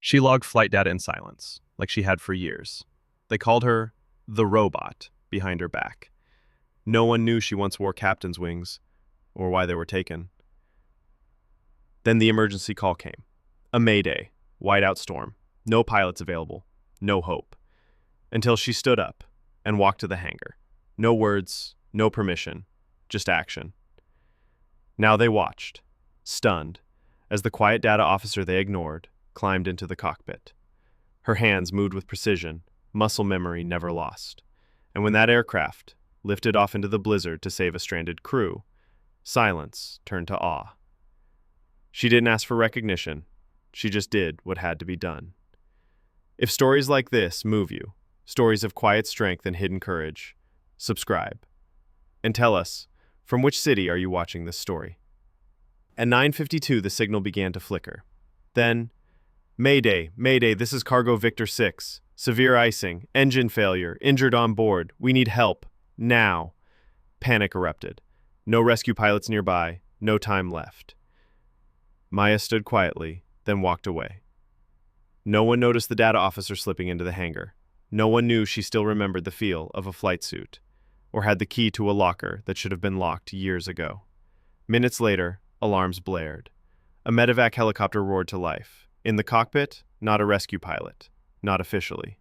She logged flight data in silence, like she had for years. They called her the robot behind her back. No one knew she once wore captain's wings or why they were taken. Then the emergency call came. A Mayday, whiteout storm, no pilots available, no hope. Until she stood up and walked to the hangar. No words, no permission, just action. Now they watched, stunned, as the quiet data officer they ignored climbed into the cockpit. Her hands moved with precision, muscle memory never lost. And when that aircraft lifted off into the blizzard to save a stranded crew, silence turned to awe. She didn't ask for recognition. She just did what had to be done. If stories like this move you, stories of quiet strength and hidden courage, subscribe. And tell us, from which city are you watching this story? At 9:52, the signal began to flicker. Then, Mayday, Mayday, this is Cargo Victor 6. Severe icing, engine failure, injured on board. We need help. Now. Panic erupted. No rescue pilots nearby, no time left. Maya stood quietly, then walked away. No one noticed the data officer slipping into the hangar. No one knew she still remembered the feel of a flight suit, or had the key to a locker that should have been locked years ago. Minutes later, alarms blared. A medevac helicopter roared to life. In the cockpit, not a rescue pilot, not officially.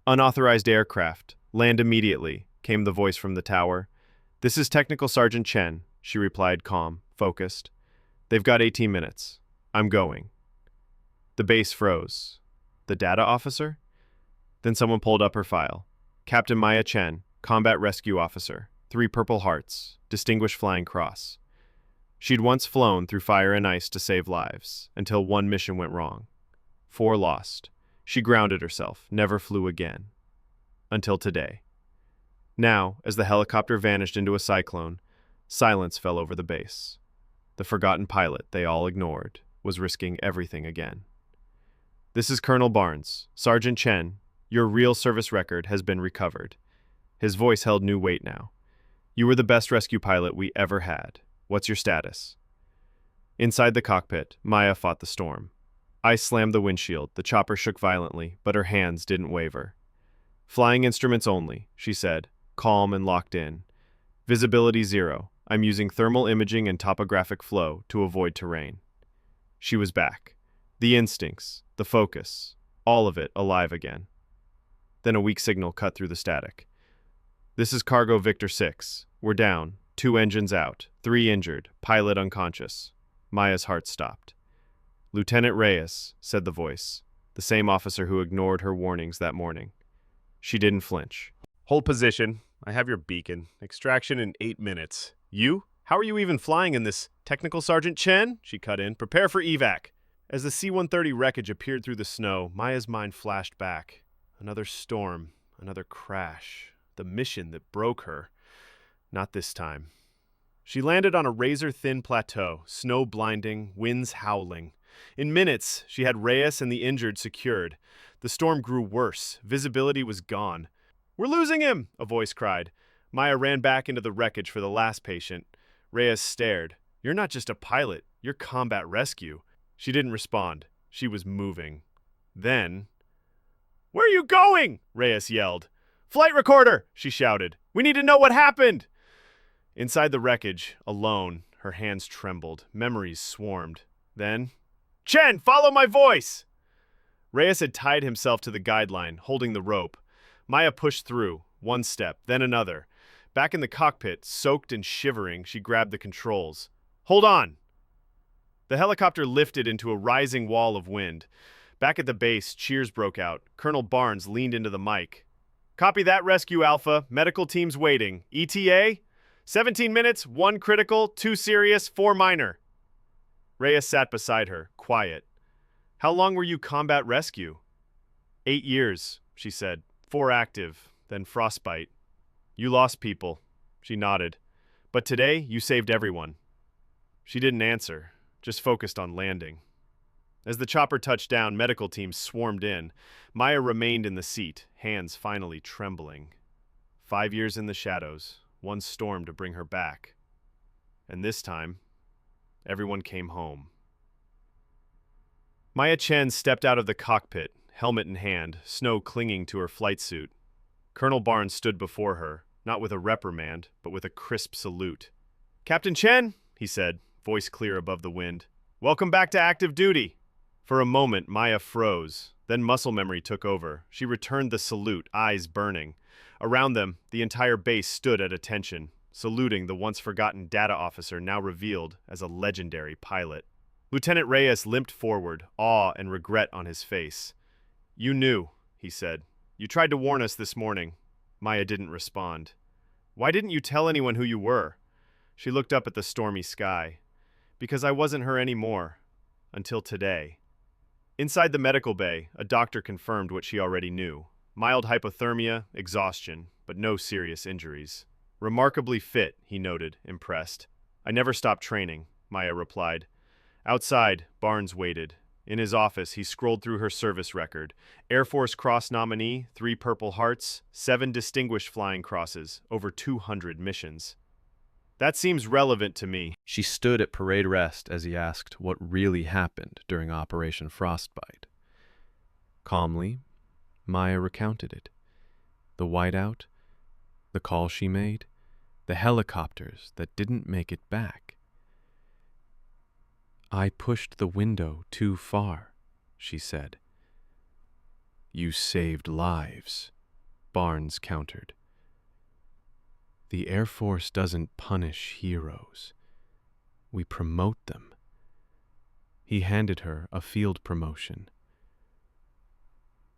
Unauthorized aircraft, land immediately, came the voice from the tower. This is Technical Sergeant Chen, she replied, calm, focused. They've got 18 minutes. I'm going. The base froze. The data officer? Then someone pulled up her file. Captain Maya Chen, Combat Rescue Officer, 3 Purple Hearts, Distinguished Flying Cross. She'd once flown through fire and ice to save lives, until one mission went wrong. 4 lost. She grounded herself, never flew again. Until today. Now, as the helicopter vanished into a cyclone, silence fell over the base. The forgotten pilot they all ignored was risking everything again. This is Colonel Barnes. Sergeant Chen, your real service record has been recovered. His voice held new weight now. You were the best rescue pilot we ever had. What's your status? Inside the cockpit, Maya fought the storm. Ice slammed the windshield, the chopper shook violently, but her hands didn't waver. Flying instruments only, she said, calm and locked in. Visibility 0. I'm using thermal imaging and topographic flow to avoid terrain. She was back. The instincts, the focus, all of it alive again. Then a weak signal cut through the static. This is Cargo Victor 6. We're down. 2 engines out. 3 injured. Pilot unconscious. Maya's heart stopped. Lieutenant Reyes, said the voice, the same officer who ignored her warnings that morning. She didn't flinch. Hold position. I have your beacon. Extraction in 8 minutes. You? How are you even flying in this? Technical Sergeant Chen? She cut in. Prepare for evac. As the C-130 wreckage appeared through the snow, Maya's mind flashed back. Another storm. Another crash. The mission that broke her. Not this time. She landed on a razor-thin plateau, snow blinding, winds howling. In minutes, she had Reyes and the injured secured. The storm grew worse. Visibility was gone. We're losing him, a voice cried. Maya ran back into the wreckage for the last patient. Reyes stared. You're not just a pilot, you're combat rescue. She didn't respond. She was moving. Then... Where are you going? Reyes yelled. Flight recorder, she shouted. We need to know what happened. Inside the wreckage, alone, her hands trembled. Memories swarmed. Then... Chen, follow my voice! Reyes had tied himself to the guideline, holding the rope. Maya pushed through, one step, then another. Back in the cockpit, soaked and shivering, she grabbed the controls. Hold on! The helicopter lifted into a rising wall of wind. Back at the base, cheers broke out. Colonel Barnes leaned into the mic. Copy that, Rescue Alpha. Medical team's waiting. ETA? 17 minutes, 1 critical, 2 serious, 4 minor. Reyes sat beside her, quiet. How long were you combat rescue? 8 years, she said. 4 active, then frostbite. You lost people. She nodded. But today, you saved everyone. She didn't answer, just focused on landing. As the chopper touched down, medical teams swarmed in. Maya remained in the seat, hands finally trembling. 5 years in the shadows, one storm to bring her back. And this time, everyone came home. Maya Chen stepped out of the cockpit, helmet in hand, snow clinging to her flight suit. Colonel Barnes stood before her, not with a reprimand, but with a crisp salute. "Captain Chen," he said, voice clear above the wind, "welcome back to active duty." For a moment, Maya froze. Then muscle memory took over. She returned the salute, eyes burning. Around them, the entire base stood at attention, saluting the once-forgotten data officer now revealed as a legendary pilot. Lieutenant Reyes limped forward, awe and regret on his face. "You knew," he said. "You tried to warn us this morning." Maya didn't respond. "Why didn't you tell anyone who you were?" She looked up at the stormy sky. "Because I wasn't her anymore. Until today." Inside the medical bay, a doctor confirmed what she already knew. Mild hypothermia, exhaustion, but no serious injuries. "Remarkably fit," he noted, impressed. "I never stopped training," Maya replied. Outside, Barnes waited. In his office, he scrolled through her service record. Air Force Cross nominee, 3 Purple Hearts, 7 Distinguished Flying Crosses, over 200 missions. "That seems relevant to me." She stood at parade rest as he asked what really happened during Operation Frostbite. Calmly, Maya recounted it. The whiteout, the call she made, the helicopters that didn't make it back. "I pushed the window too far," she said. "You saved lives," Barnes countered. "The Air Force doesn't punish heroes. We promote them." He handed her a field promotion.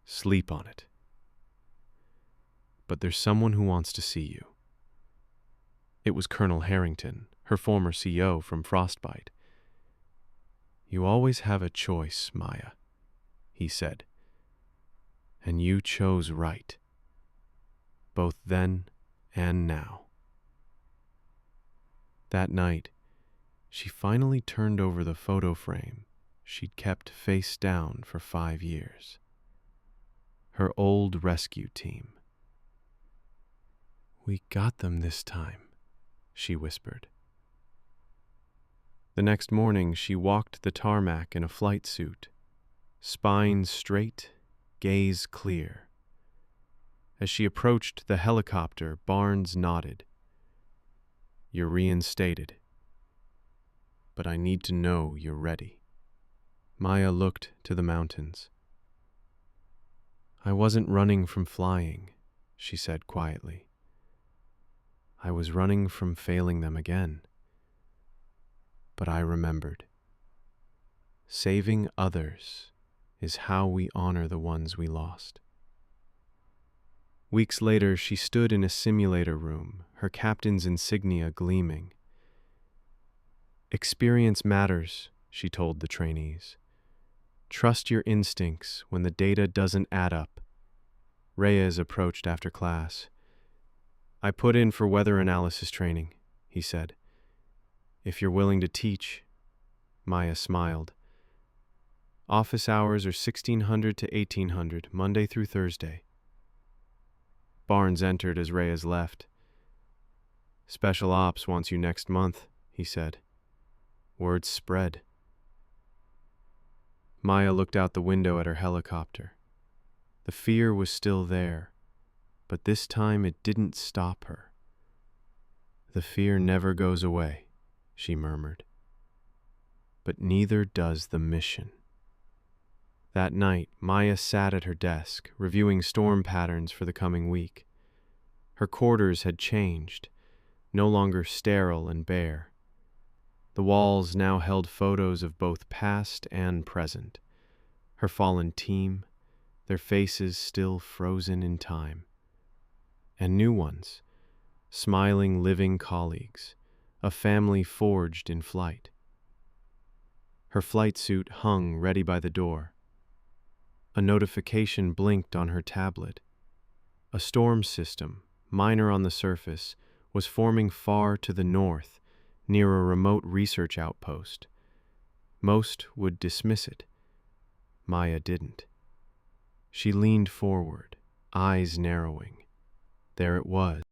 "Sleep on it. But there's someone who wants to see you." It was Colonel Harrington, her former CO from Frostbite. "You always have a choice, Maya," he said. "And you chose right. Both then and now." That night, she finally turned over the photo frame she'd kept face down for 5 years. Her old rescue team. "We got them this time," she whispered. The next morning, she walked the tarmac in a flight suit, spine straight, gaze clear. As she approached the helicopter, Barnes nodded. "You're reinstated. But I need to know you're ready." Maya looked to the mountains. "I wasn't running from flying," she said quietly. "I was running from failing them again. But I remembered. Saving others is how we honor the ones we lost." Weeks later, she stood in a simulator room, her captain's insignia gleaming. "Experience matters," she told the trainees. "Trust your instincts when the data doesn't add up." Reyes approached after class. "I put in for weather analysis training," he said. "If you're willing to teach." Maya smiled. "Office hours are 1600 to 1800, Monday through Thursday." Barnes entered as Reyes left. "Special Ops wants you next month," he said. Word spread. Maya looked out the window at her helicopter. The fear was still there, but this time it didn't stop her. "The fear never goes away," she murmured. "But neither does the mission." That night, Maya sat at her desk, reviewing storm patterns for the coming week. Her quarters had changed, no longer sterile and bare. The walls now held photos of both past and present. Her fallen team, their faces still frozen in time. And new ones, smiling living colleagues, a family forged in flight. Her flight suit hung ready by the door. A notification blinked on her tablet. A storm system, minor on the surface, was forming far to the north, near a remote research outpost. Most would dismiss it. Maya didn't. She leaned forward, eyes narrowing. There it was.